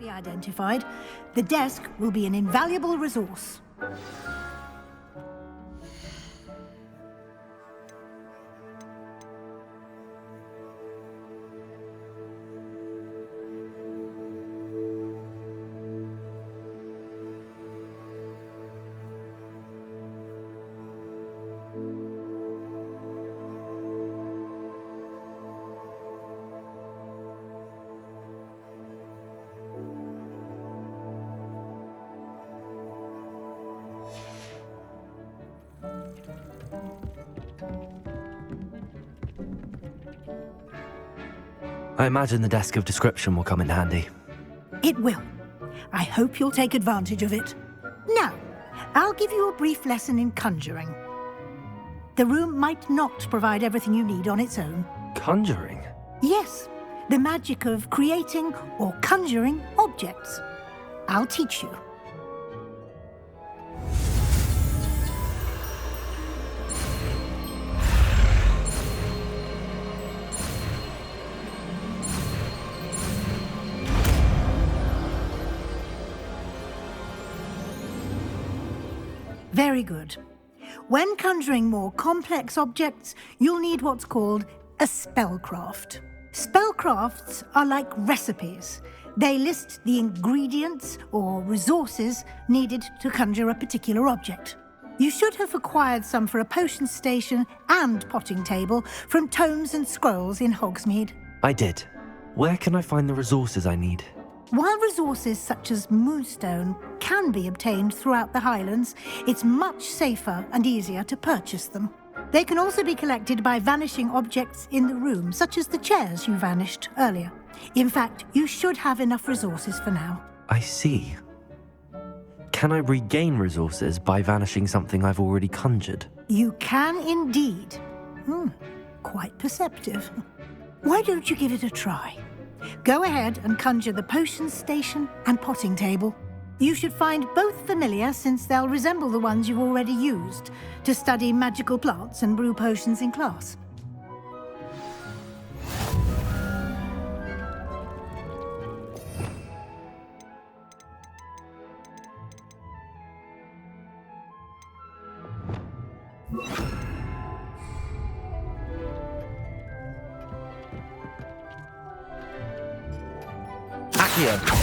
Be identified. The desk will be an invaluable resource. I imagine the desk of description will come in handy. It will. I hope you'll take advantage of it. Now, I'll give you a brief lesson in conjuring. The room might not provide everything you need on its own. Conjuring? Yes, the magic of creating or conjuring objects. I'll teach you. Very good. When conjuring more complex objects, you'll need what's called a spellcraft. Spellcrafts are like recipes. They list the ingredients or resources needed to conjure a particular object. You should have acquired some for a potion station and potting table from tomes and scrolls in Hogsmeade. I did. Where can I find the resources I need? While resources such as moonstone can be obtained throughout the Highlands, it's much safer and easier to purchase them. They can also be collected by vanishing objects in the room, such as the chairs you vanished earlier. In fact, you should have enough resources for now. I see. Can I regain resources by vanishing something I've already conjured? You can indeed. Quite perceptive. Why don't you give it a try? Go ahead and conjure the potion station and potting table. You should find both familiar, since they'll resemble the ones you've already used to study magical plants and brew potions in class. Accio!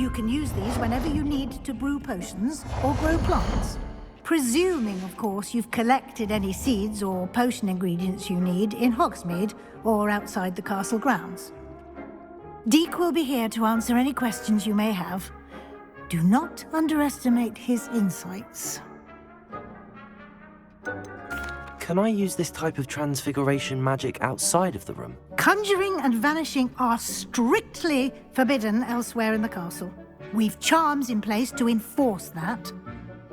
You can use these whenever you need to brew potions or grow plants. Presuming, of course, you've collected any seeds or potion ingredients you need in Hogsmeade or outside the castle grounds. Deek will be here to answer any questions you may have. Do not underestimate his insights. Can I use this type of transfiguration magic outside of the room? Conjuring and vanishing are strictly forbidden elsewhere in the castle. We've charms in place to enforce that.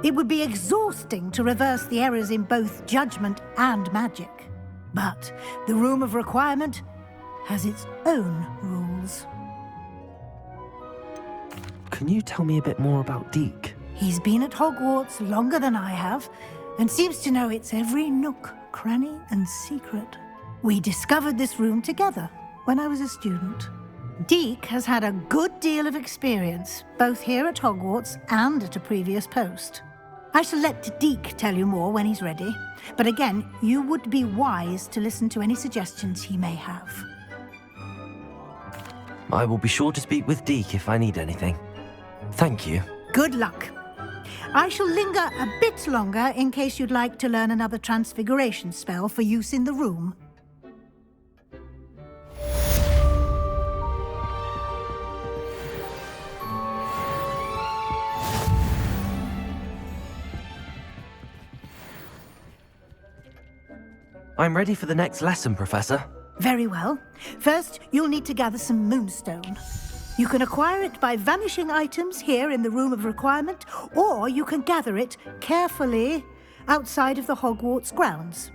It would be exhausting to reverse the errors in both judgment and magic. But the Room of Requirement has its own rules. Can you tell me a bit more about Deek? He's been at Hogwarts longer than I have, and seems to know its every nook, cranny, and secret. We discovered this room together when I was a student. Deek has had a good deal of experience, both here at Hogwarts and at a previous post. I shall let Deek tell you more when he's ready, but again, you would be wise to listen to any suggestions he may have. I will be sure to speak with Deek if I need anything. Thank you. Good luck. I shall linger a bit longer in case you'd like to learn another transfiguration spell for use in the room. I'm ready for the next lesson, Professor. Very well. First, you'll need to gather some moonstone. You can acquire it by vanishing items here in the Room of Requirement, or you can gather it carefully outside of the Hogwarts grounds.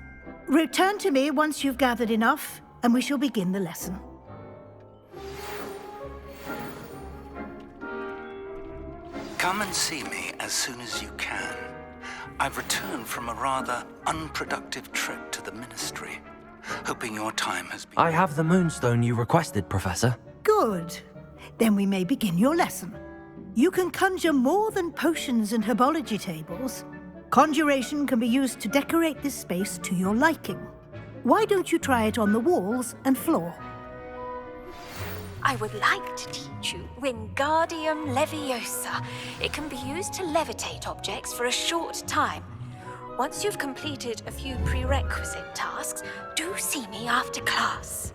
Return to me once you've gathered enough, and we shall begin the lesson. Come and see me as soon as you can. I've returned from a rather unproductive trip to the Ministry, hoping your time has been... I have the moonstone you requested, Professor. Good. Then we may begin your lesson. You can conjure more than potions and herbology tables. Conjuration can be used to decorate this space to your liking. Why don't you try it on the walls and floor? I would like to teach you Wingardium Leviosa. It can be used to levitate objects for a short time. Once you've completed a few prerequisite tasks, do see me after class.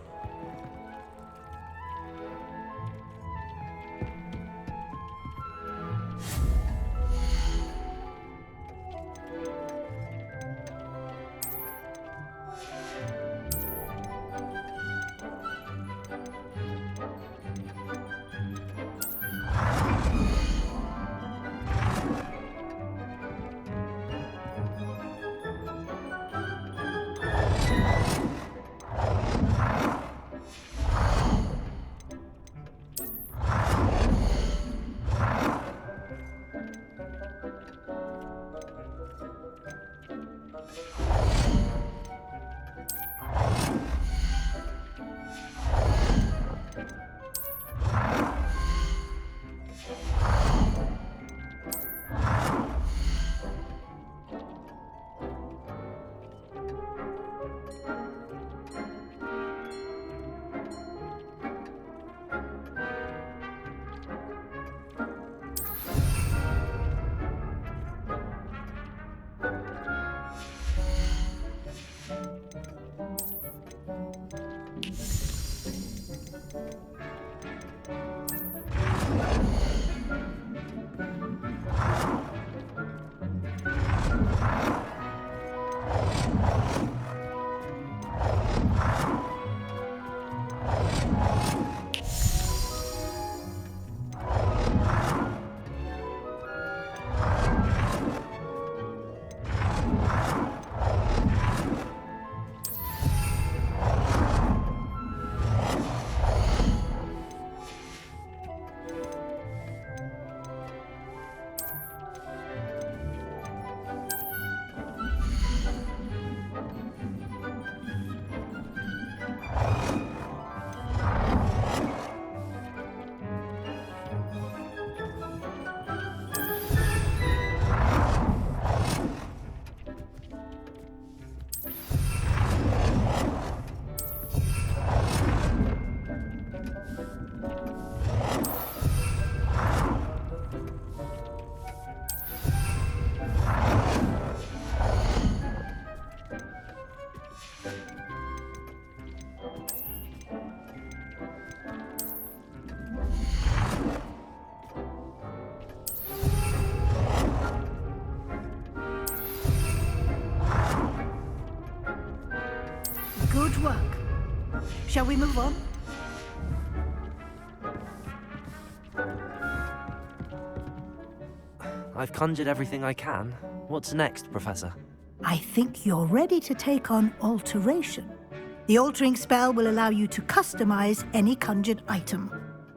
Shall we move on? I've conjured everything I can. What's next, Professor? I think you're ready to take on alteration. The altering spell will allow you to customize any conjured item.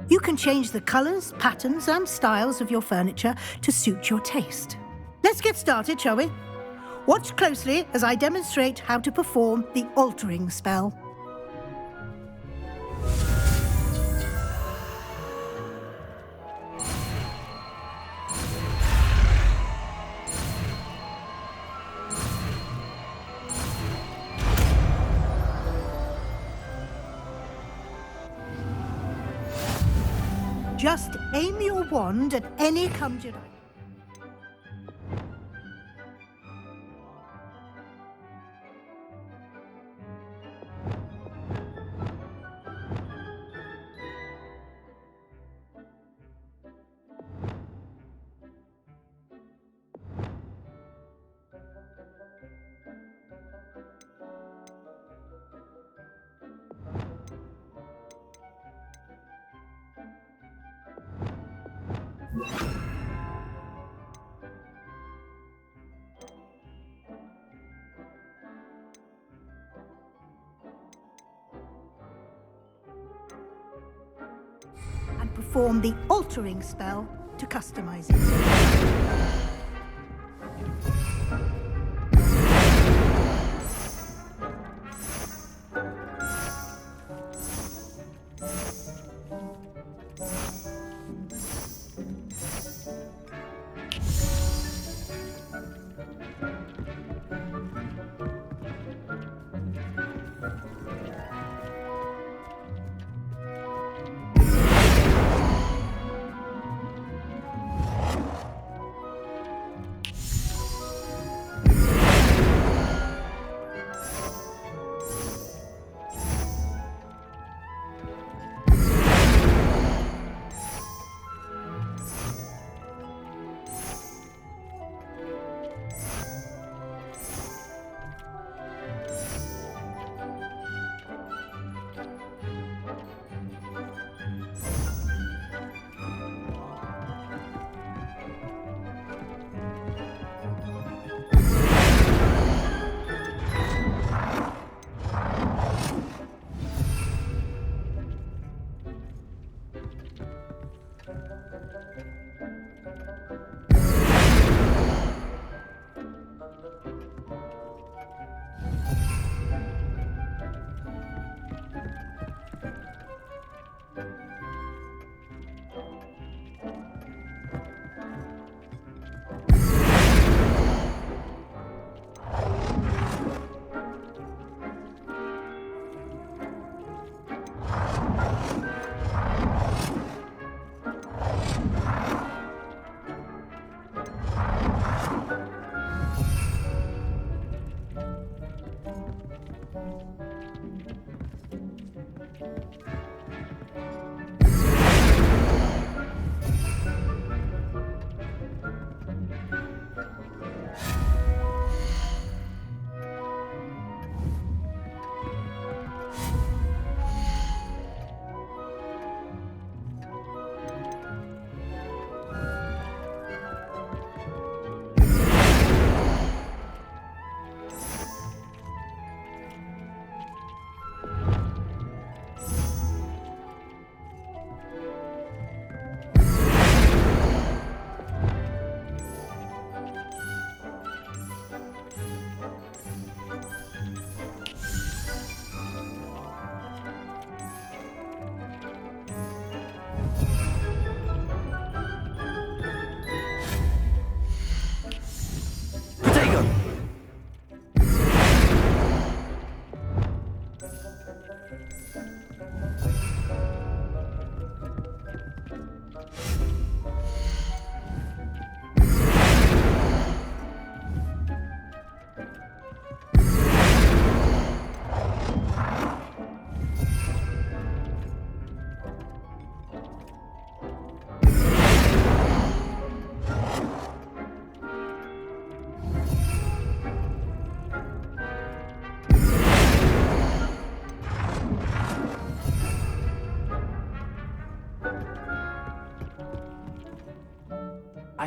You can change the colors, patterns, and styles of your furniture to suit your taste. Let's get started, shall we? Watch closely as I demonstrate how to perform the altering spell. Just aim your wand at any conjured item. And perform the altering spell to customize it.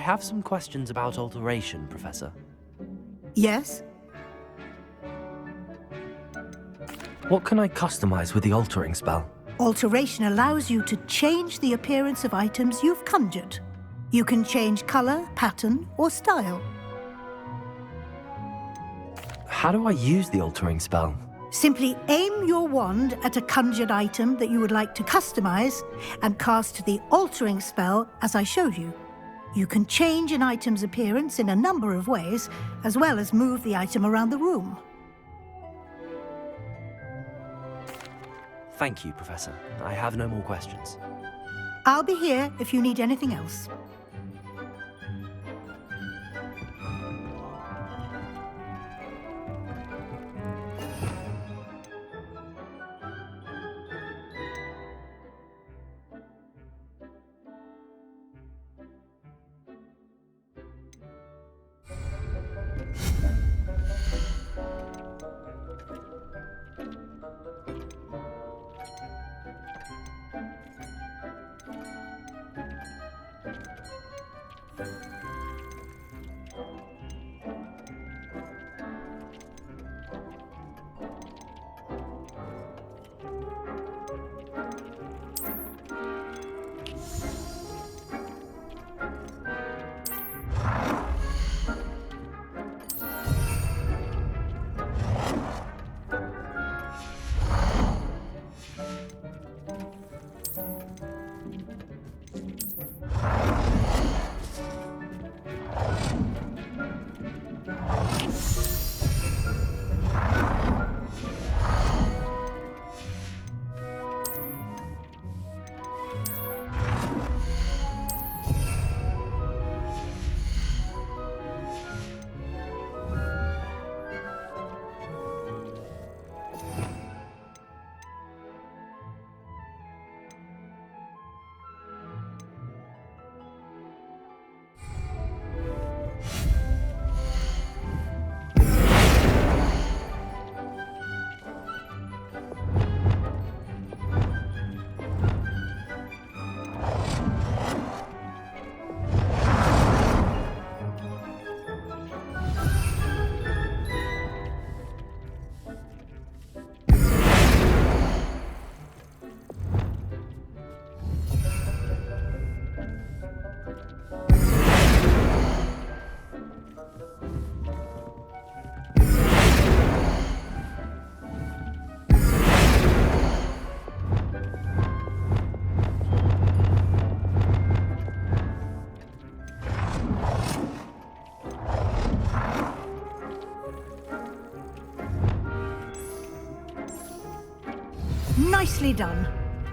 have some questions about alteration, Professor. Yes? What can I customize with the altering spell? Alteration allows you to change the appearance of items you've conjured. You can change color, pattern, or style. How do I use the altering spell? Simply aim your wand at a conjured item that you would like to customize and cast the altering spell as I showed you. You can change an item's appearance in a number of ways, as well as move the item around the room. Thank you, Professor. I have no more questions. I'll be here if you need anything else. Nicely done.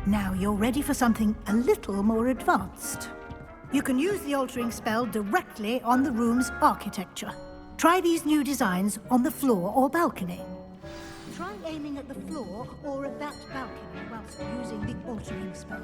Now you're ready for something a little more advanced. You can use the altering spell directly on the room's architecture. Try these new designs on the floor or balcony. Try aiming at the floor or at that balcony whilst using the altering spell.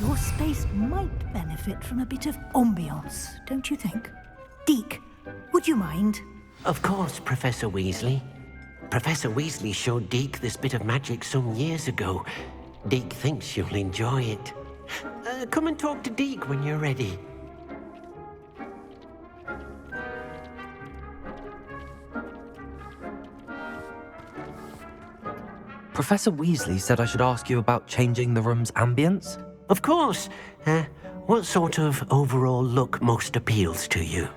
Your space might benefit from a bit of ambiance, don't you think? Deke, would you mind? Of course, Professor Weasley. Professor Weasley showed Deke this bit of magic some years ago. Deke thinks you'll enjoy it. Come and talk to Deke when you're ready. Professor Weasley said I should ask you about changing the room's ambience? Of course. What sort of overall look most appeals to you?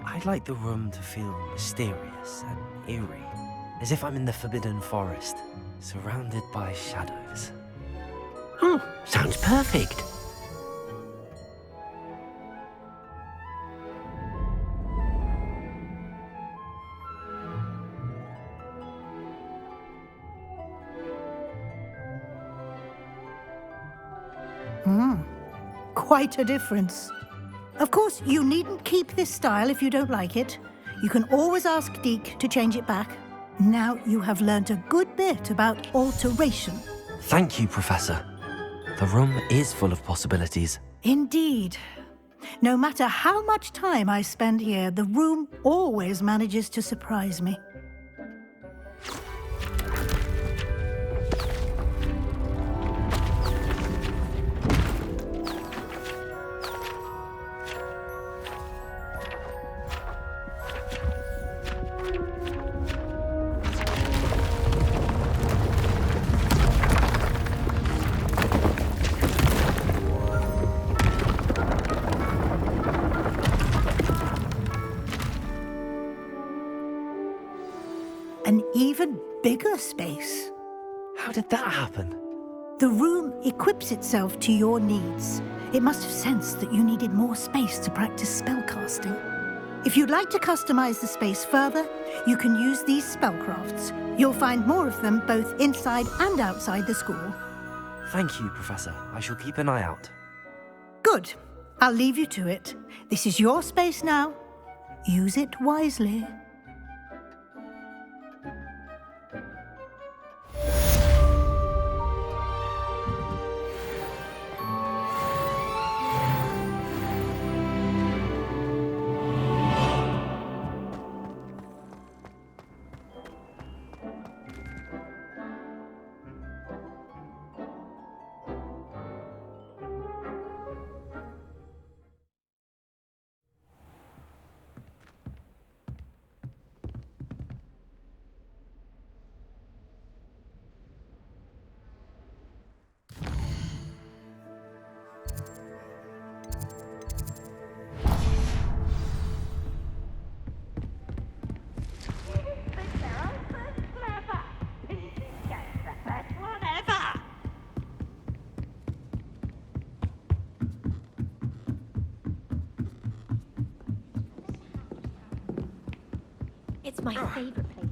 I'd like the room to feel mysterious and eerie, as if I'm in the Forbidden Forest, surrounded by shadows. Sounds perfect. Quite a difference. Of course, you needn't keep this style if you don't like it. You can always ask Deke to change it back. Now you have learnt a good bit about alteration. Thank you, Professor. The room is full of possibilities. Indeed. No matter how much time I spend here, the room always manages to surprise me. An even bigger space. How did that happen? The room equips itself to your needs. It must have sensed that you needed more space to practice spellcasting. If you'd like to customize the space further, you can use these spellcrafts. You'll find more of them both inside and outside the school. Thank you, Professor. I shall keep an eye out. Good. I'll leave you to it. This is your space now. Use it wisely. It's my favorite place.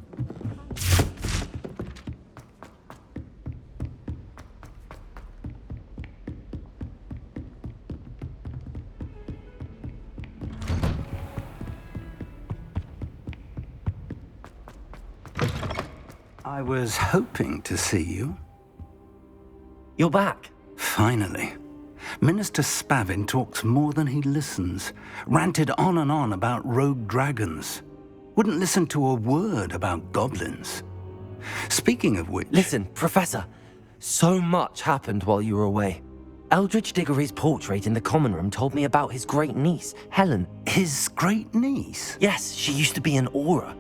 I was hoping to see you. You're back. Finally. Minister Spavin talks more than he listens. Ranted on and on about rogue dragons. Wouldn't listen to a word about goblins. Speaking of which... Listen, Professor. So much happened while you were away. Eldridge Diggory's portrait in the common room told me about his great niece, Helen. His great niece? Yes, she used to be an Auror.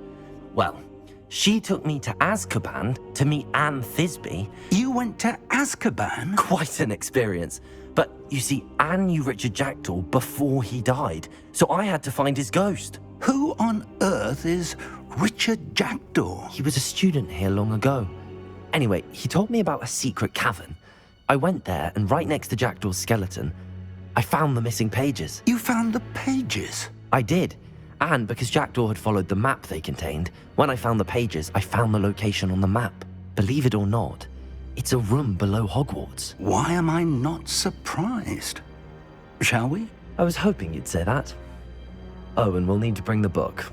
Well, she took me to Azkaban to meet Anne Thisbe. You went to Azkaban? Quite an experience. But you see, Anne knew Richard Jackdaw before he died, so I had to find his ghost. Who on earth is Richard Jackdaw? He was a student here long ago. Anyway, he told me about a secret cavern. I went there, and right next to Jackdaw's skeleton, I found the missing pages. You found the pages? I did. And because Jackdaw had followed the map they contained, when I found the pages, I found the location on the map. Believe it or not, it's a room below Hogwarts. Why am I not surprised? Shall we? I was hoping you'd say that. Oh, and we'll need to bring the book.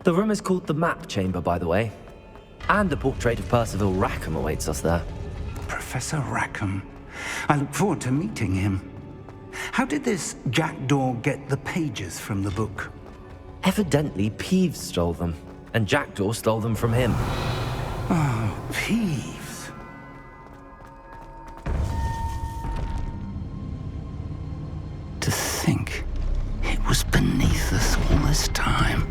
The room is called the Map Chamber, by the way. And a portrait of Percival Rackham awaits us there. Professor Rackham. I look forward to meeting him. How did this Jackdaw get the pages from the book? Evidently, Peeves stole them, and Jackdaw stole them from him. Oh, Peeves. think it was beneath us all this time?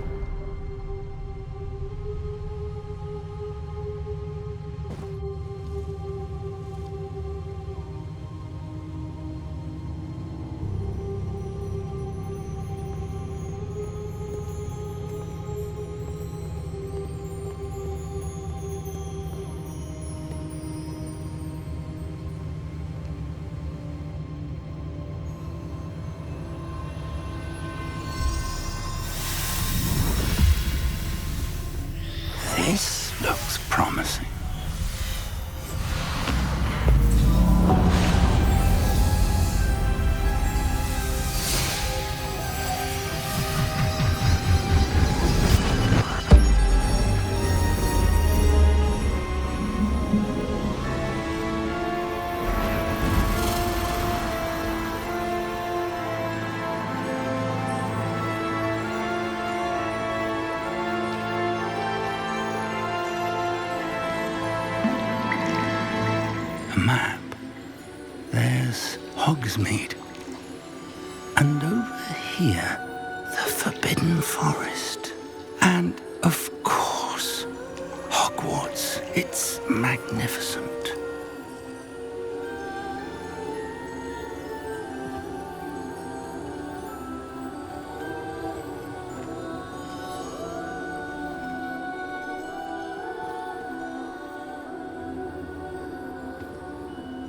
This looks promising. Map. There's Hogsmeade. And over here, the Forbidden Forest. And, of course, Hogwarts. It's magnificent.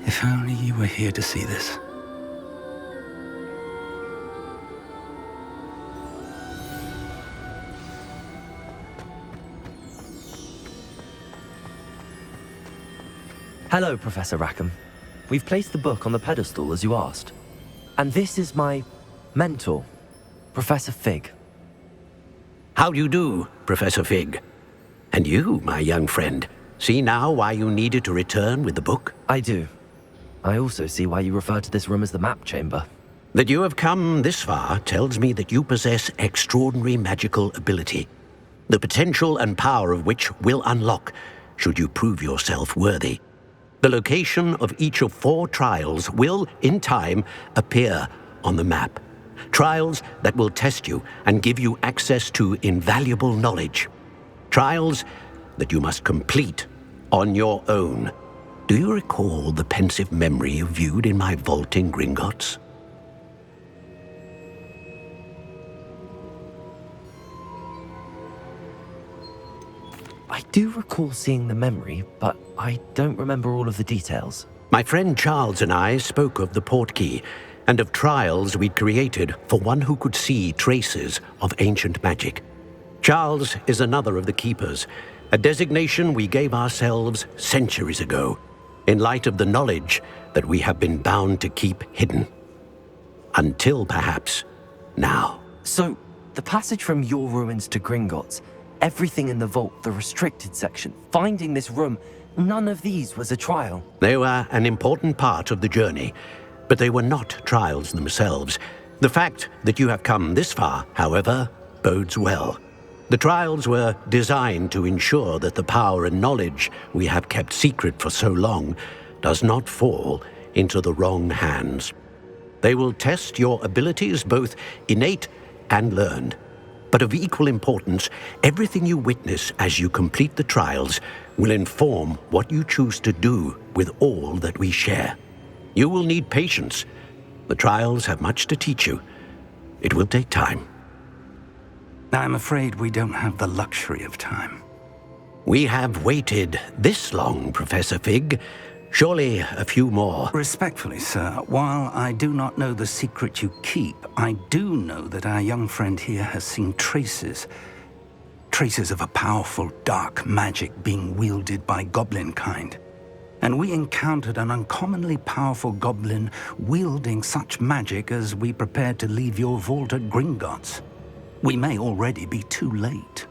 If only you were here to see this. Hello, Professor Rackham. We've placed the book on the pedestal as you asked. And this is my mentor, Professor Fig. How do you do, Professor Fig? And you, my young friend, see now why you needed to return with the book? I do. I also see why you refer to this room as the map chamber. That you have come this far tells me that you possess extraordinary magical ability, the potential and power of which will unlock should you prove yourself worthy. The location of each of 4 trials will, in time, appear on the map. Trials that will test you and give you access to invaluable knowledge. Trials that you must complete on your own. Do you recall the pensive memory you viewed in my vault in Gringotts? I do recall seeing the memory, but I don't remember all of the details. My friend Charles and I spoke of the portkey and of trials we'd created for one who could see traces of ancient magic. Charles is another of the keepers, a designation we gave ourselves centuries ago, in light of the knowledge that we have been bound to keep hidden. Until perhaps now. So, the passage from your ruins to Gringotts, everything in the vault, the restricted section, finding this room, none of these was a trial. They were an important part of the journey, but they were not trials themselves. The fact that you have come this far, however, bodes well. The trials were designed to ensure that the power and knowledge we have kept secret for so long does not fall into the wrong hands. They will test your abilities, both innate and learned. But of equal importance, everything you witness as you complete the trials will inform what you choose to do with all that we share. You will need patience. The trials have much to teach you. It will take time. I'm afraid we don't have the luxury of time. We have waited this long, Professor Fig. Surely a few more. Respectfully, sir, while I do not know the secret you keep, I do know that our young friend here has seen traces of a powerful dark magic being wielded by goblin kind. And we encountered an uncommonly powerful goblin wielding such magic as we prepared to leave your vault at Gringotts. We may already be too late.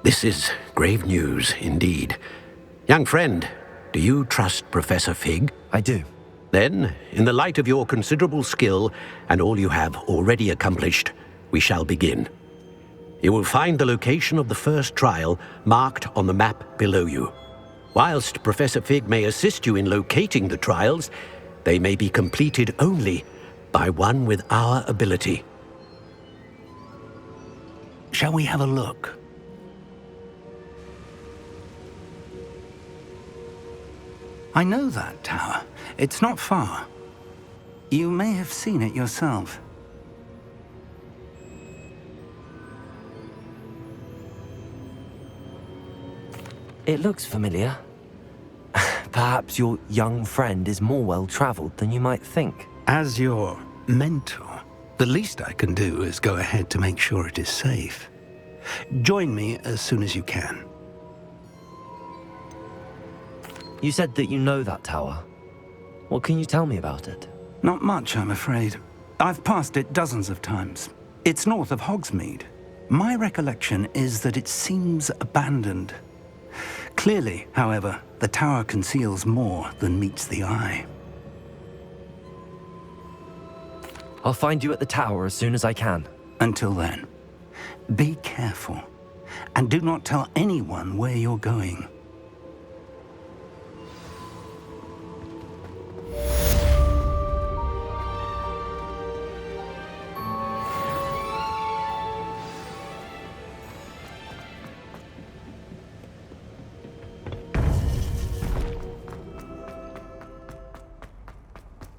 This is grave news indeed. Young friend, do you trust Professor Fig? I do. Then, in the light of your considerable skill and all you have already accomplished, we shall begin. You will find the location of the first trial marked on the map below you. Whilst Professor Fig may assist you in locating the trials, they may be completed only by one with our ability. Shall we have a look? I know that tower. It's not far. You may have seen it yourself. It looks familiar. Perhaps your young friend is more well-traveled than you might think. As your mentor, the least I can do is go ahead to make sure it is safe. Join me as soon as you can. You said that you know that tower. What can you tell me about it? Not much, I'm afraid. I've passed it dozens of times. It's north of Hogsmeade. My recollection is that it seems abandoned. Clearly, however, the tower conceals more than meets the eye. I'll find you at the tower as soon as I can. Until then, be careful, and do not tell anyone where you're going.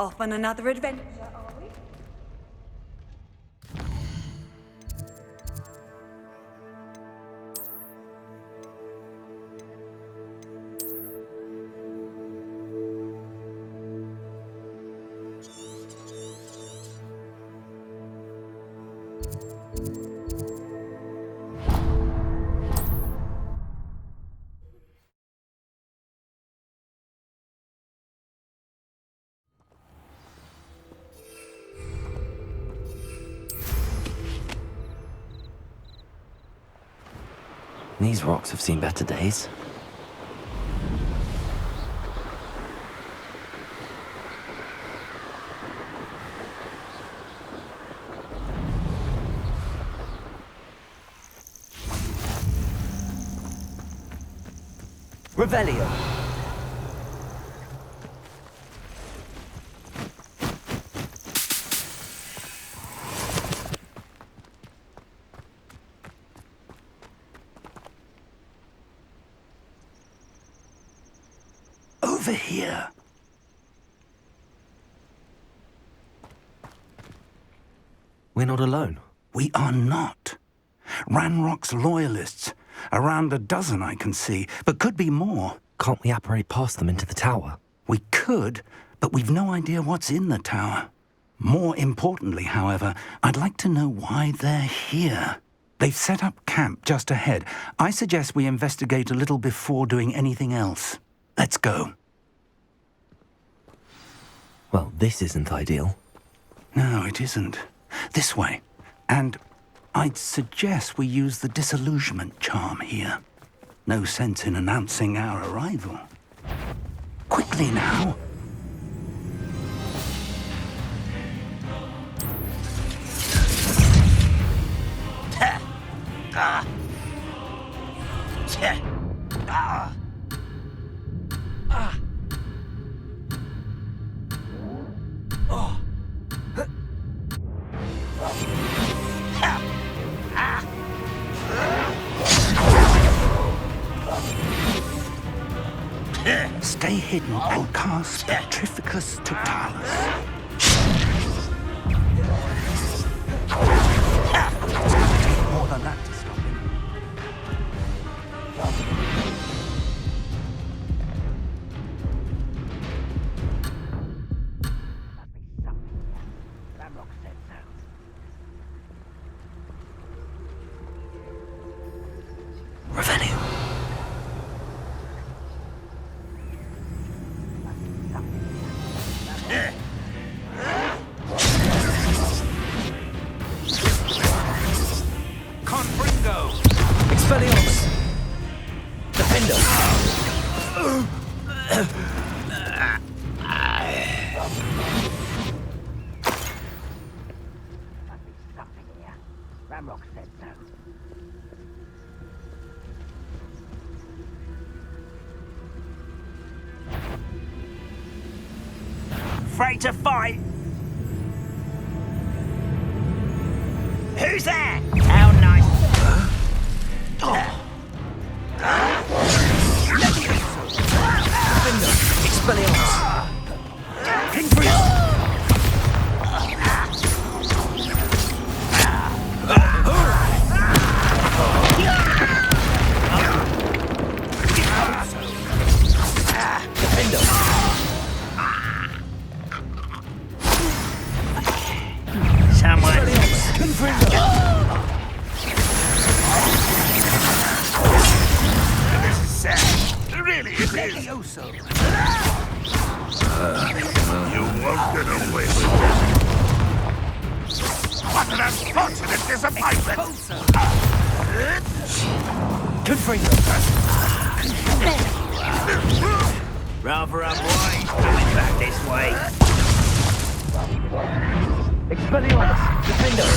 Off on another adventure, are we? These rocks have seen better days. Revelio. Over here. We're not alone. We are not. Ranrock's loyalists. Around a dozen I can see, but could be more. Can't we apparate past them into the tower? We could, but we've no idea what's in the tower. More importantly, however, I'd like to know why they're here. They've set up camp just ahead. I suggest we investigate a little before doing anything else. Let's go. Well, this isn't ideal. No, it isn't. This way. And I'd suggest we use the disillusionment charm here. No sense in announcing our arrival. Quickly now. Stay hidden and cast Petrificus Totalis. It's going to take more than that to stop him. Revelio. Expelliarmus! Defender! Afraid to fight? Who's there? How nice. Someone. This is sad. Really, it is. You won't get away with it. What an unfortunate disappointment! Rather unwise coming back this way. Expelliarmus! Defender!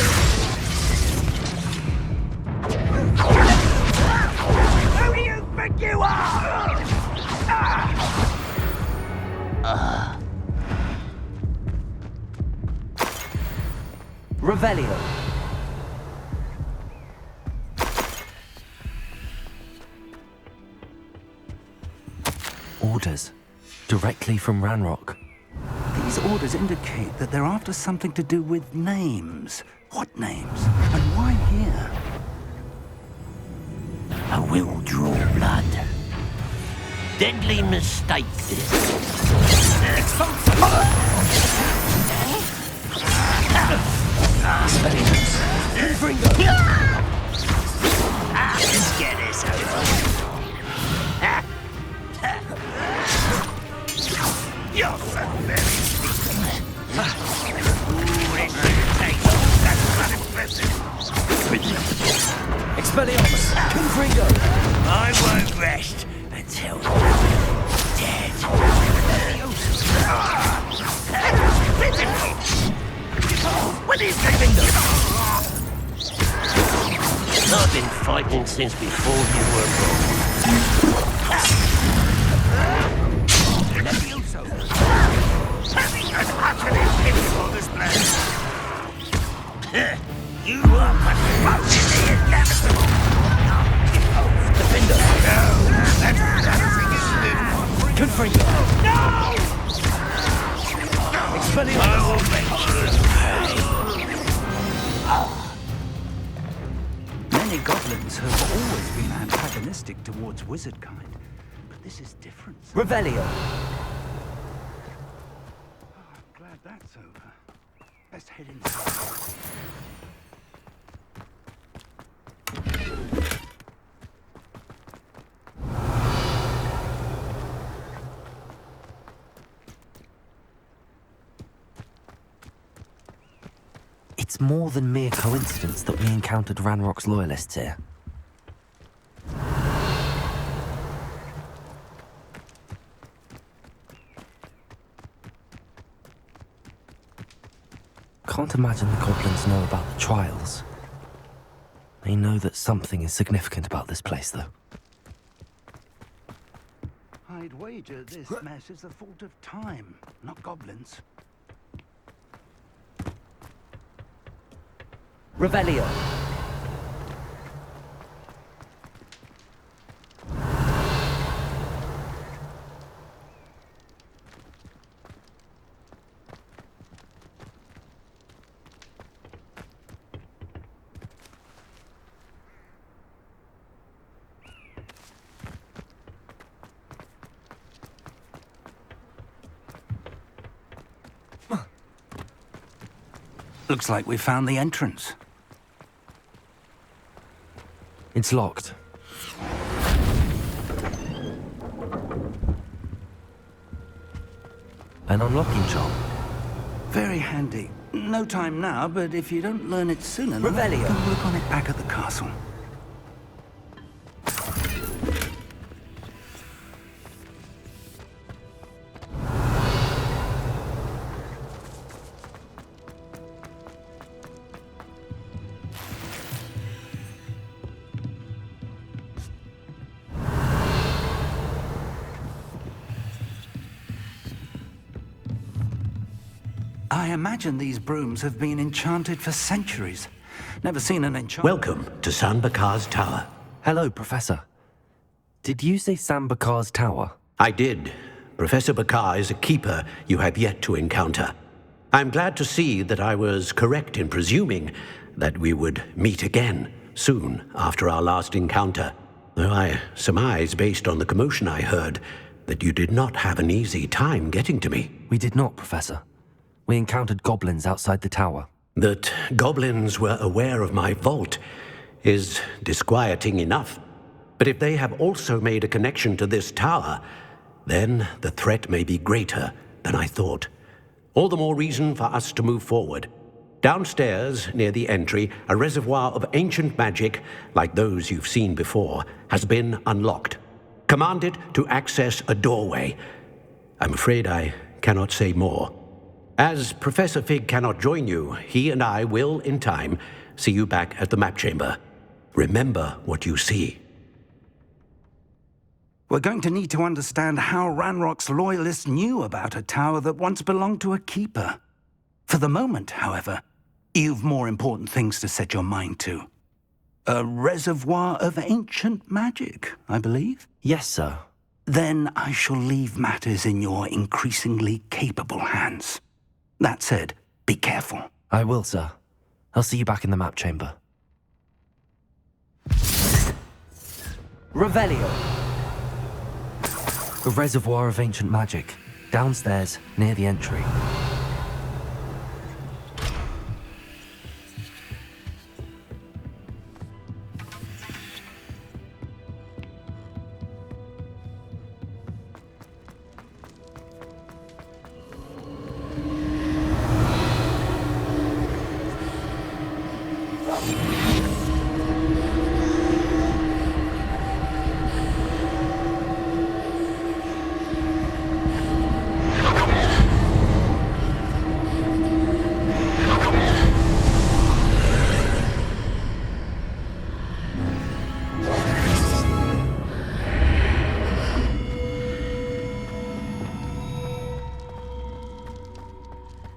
Who do you think you are? Revelio! Orders. Directly from Ranrock. These orders indicate that they're after something to do with names. What names? And why here? I will draw blood. Deadly mistake, this. Let's get this over. You're so very secret. Ooh, it irritates. That's not impressive. Expelliarmus! Confringo! I won't rest until you're dead. Pitiful! What is that? I've been fighting since before you were born. Having an utterly pitiful display. You are but watching the inevitable. Defender! No, that's nothing you live for. Confringo! No! Expelliarmus! I will make sure to Many goblins have always been antagonistic towards wizard kind. But this is different. Revelio! I'm glad that's over. Let's head inside. It's more than mere coincidence that we encountered Ranrock's loyalists here. Can't imagine the goblins know about the trials. They know that something is significant about this place, though. I'd wager this mess is the fault of time, not goblins. Revelio! Looks like we found the entrance. It's locked. An unlocking charm. Very handy. No time now, but if you don't learn it soon enough, Revelio. you can work on it back at the castle. I imagine these brooms have been enchanted for centuries. Never seen an enchant. Welcome to San Bakar's Tower. Hello, Professor. Did you say San Bakar's Tower? I did. Professor Bakar is a keeper you have yet to encounter. I'm glad to see that I was correct in presuming that we would meet again soon after our last encounter, though I surmise, based on the commotion I heard, that you did not have an easy time getting to me. We did not, Professor. We encountered goblins outside the tower. That goblins were aware of my vault is disquieting enough. But if they have also made a connection to this tower, then the threat may be greater than I thought. All the more reason for us to move forward. Downstairs, near the entry, a reservoir of ancient magic, like those you've seen before, has been unlocked. Command it to access a doorway. I'm afraid I cannot say more. As Professor Fig cannot join you, he and I will, in time, see you back at the map chamber. Remember what you see. We're going to need to understand how Ranrock's loyalists knew about a tower that once belonged to a keeper. For the moment, however, you've more important things to set your mind to. A reservoir of ancient magic, I believe? Yes, sir. Then I shall leave matters in your increasingly capable hands. That said, be careful. I will, sir. I'll see you back in the map chamber. Revelio! A reservoir of ancient magic, downstairs, near the entry.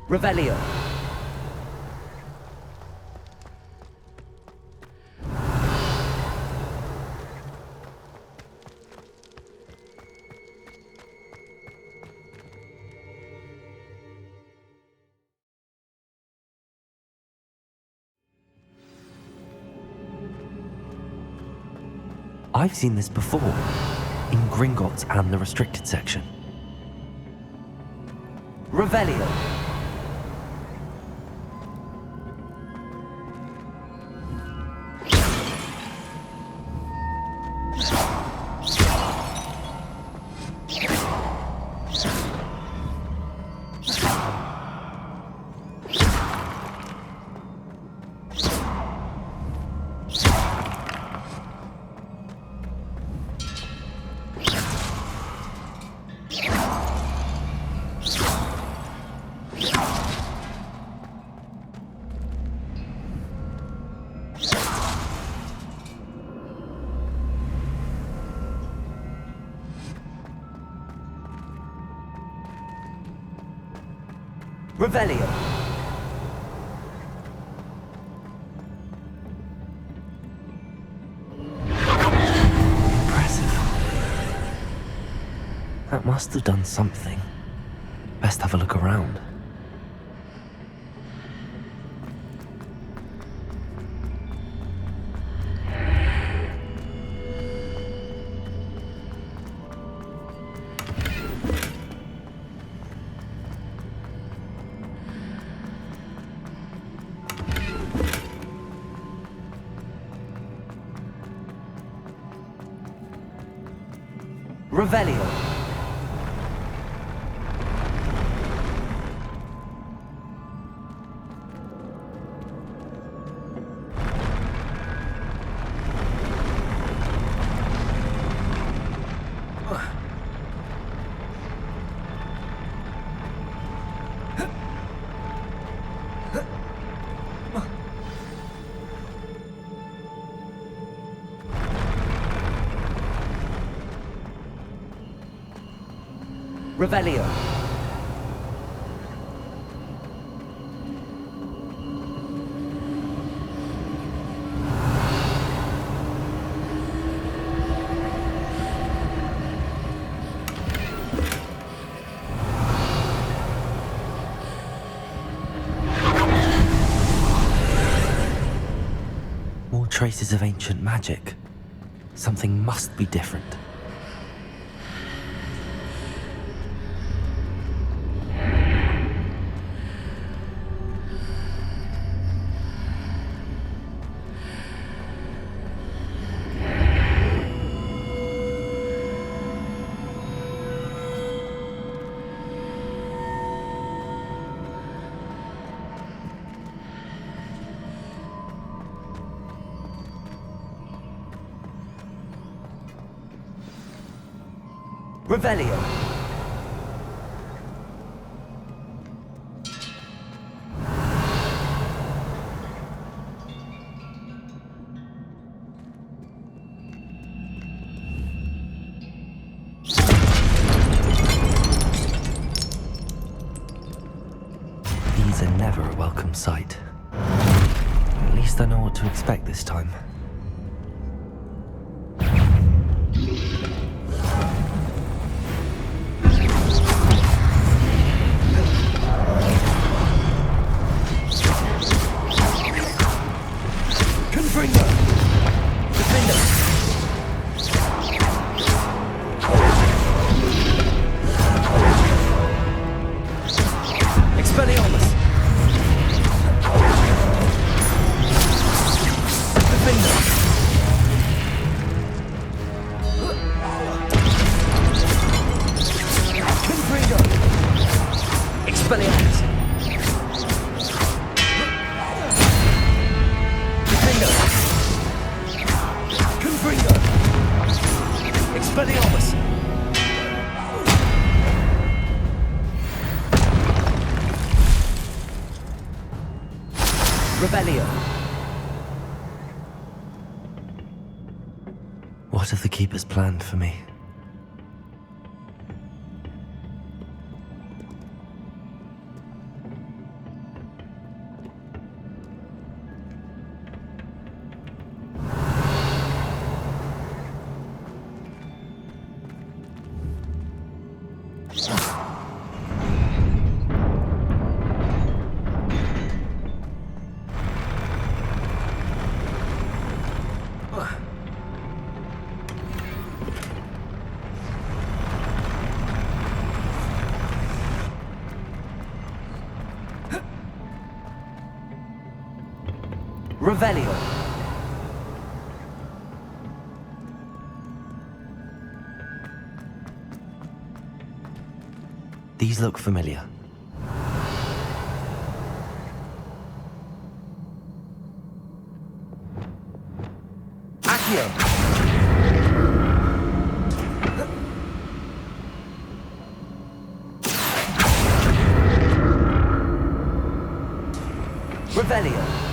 Revelio. I've seen this before, in Gringotts and the restricted section. Revelio. Revelio. Impressive. That must have done something. Best have a look around. Revelio. Revelio. traces of ancient magic. Something must be different. Revelio. These are never a welcome sight. At least I know what to expect this time. What have the Keepers planned for me? Revelio. These look familiar. Accio. Revelio.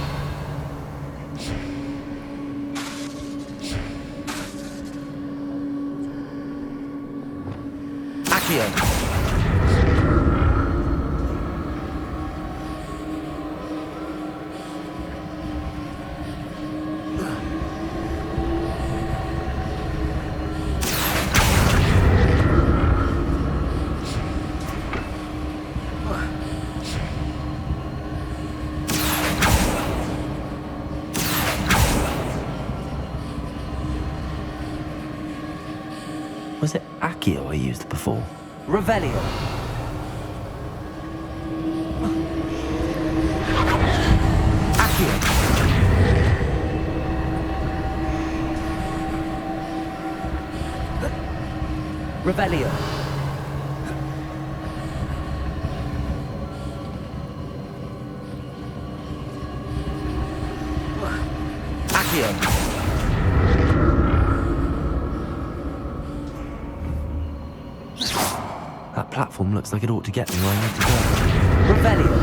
Was it Accio I used before? Revelio. Accio. Revelio. Accio. That platform looks like it ought to get me where I need to go. Revelio.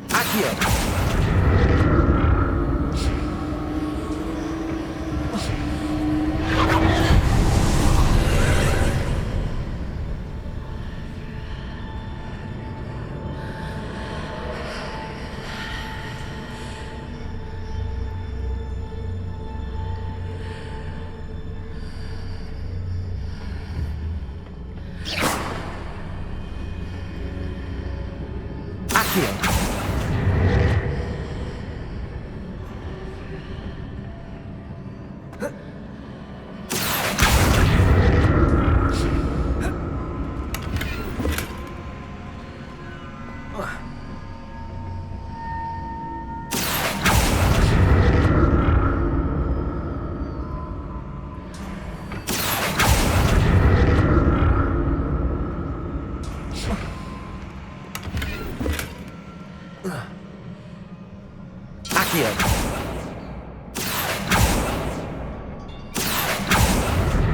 Accio. Accio!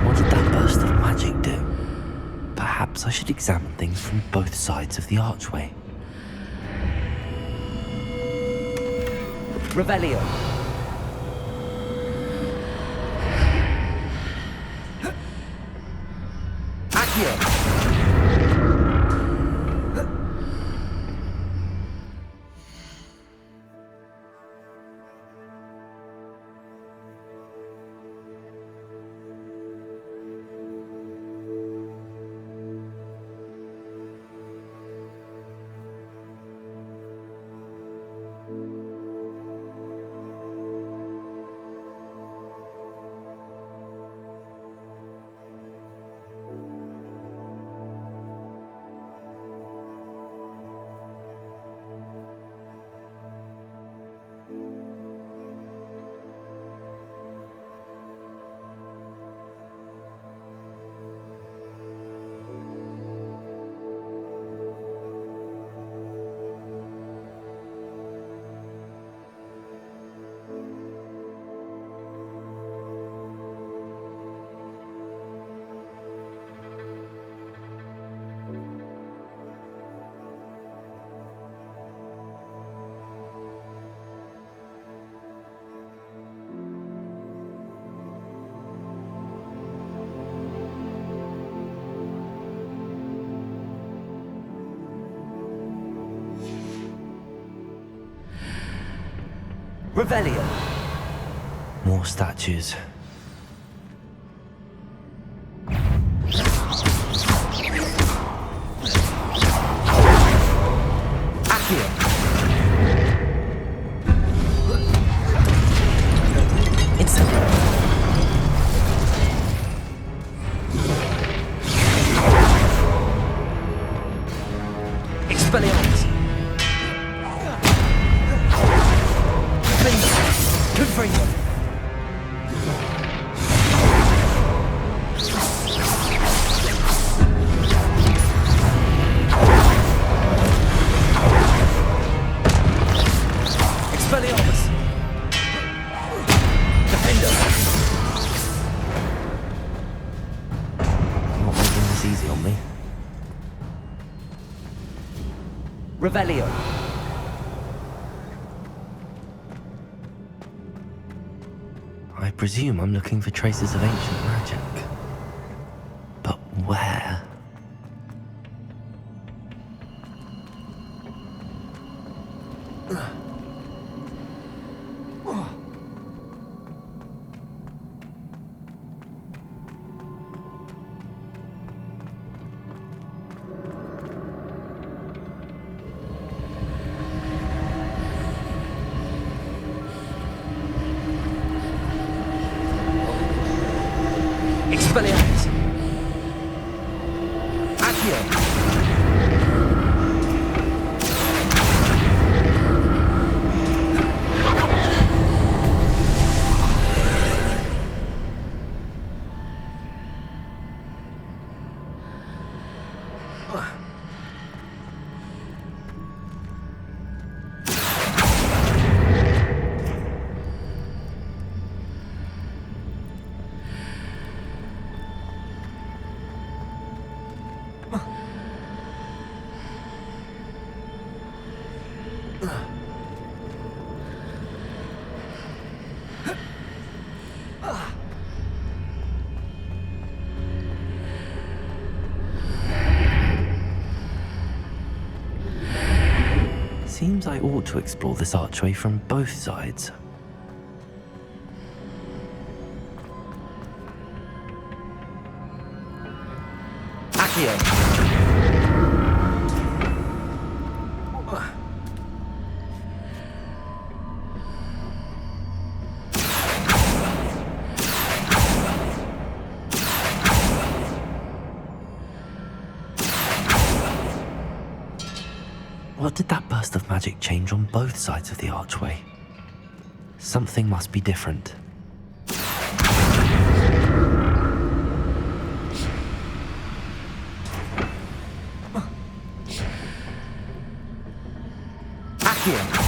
What did that burst of magic do? Perhaps I should examine things from both sides of the archway. Revelio. Accio. Revelio. More statues. Accio. Incendio. Expelliarmus. Confringo. Expelliarmus. Defender. Not making this easy on me. Revelio. I presume I'm looking for traces of ancient magic. But where? Expelliarmus. Accio. Seems I ought to explore this archway from both sides. Accio. What did that burst of magic change on both sides of the archway? Something must be different. Accio!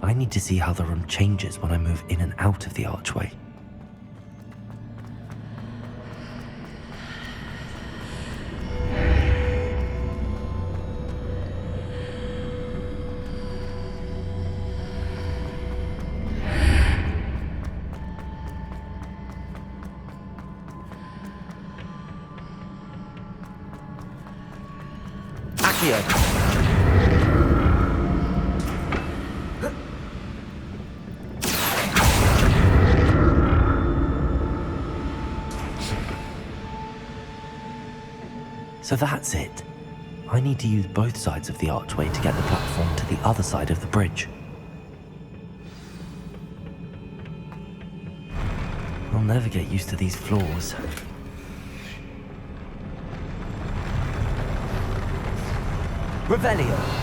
I need to see how the room changes when I move in and out of the archway. Accio! So that's it. I need to use both sides of the archway to get the platform to the other side of the bridge. I'll never get used to these floors. Revelio!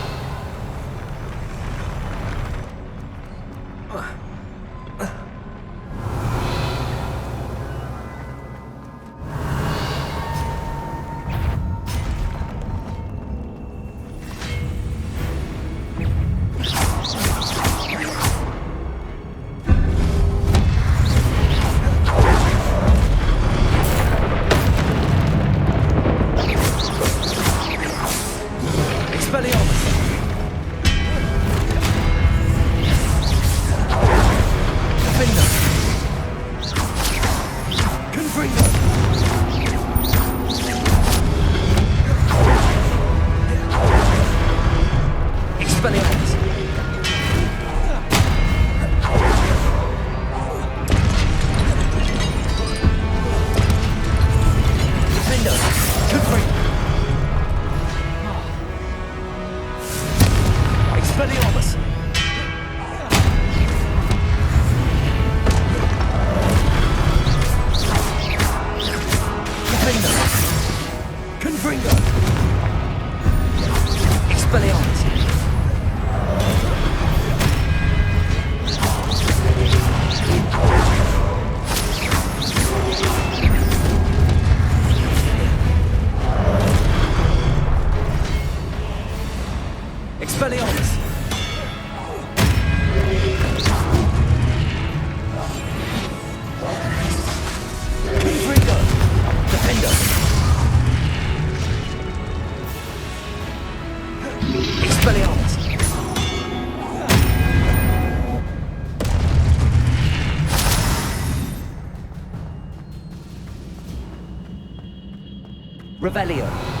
Revelio.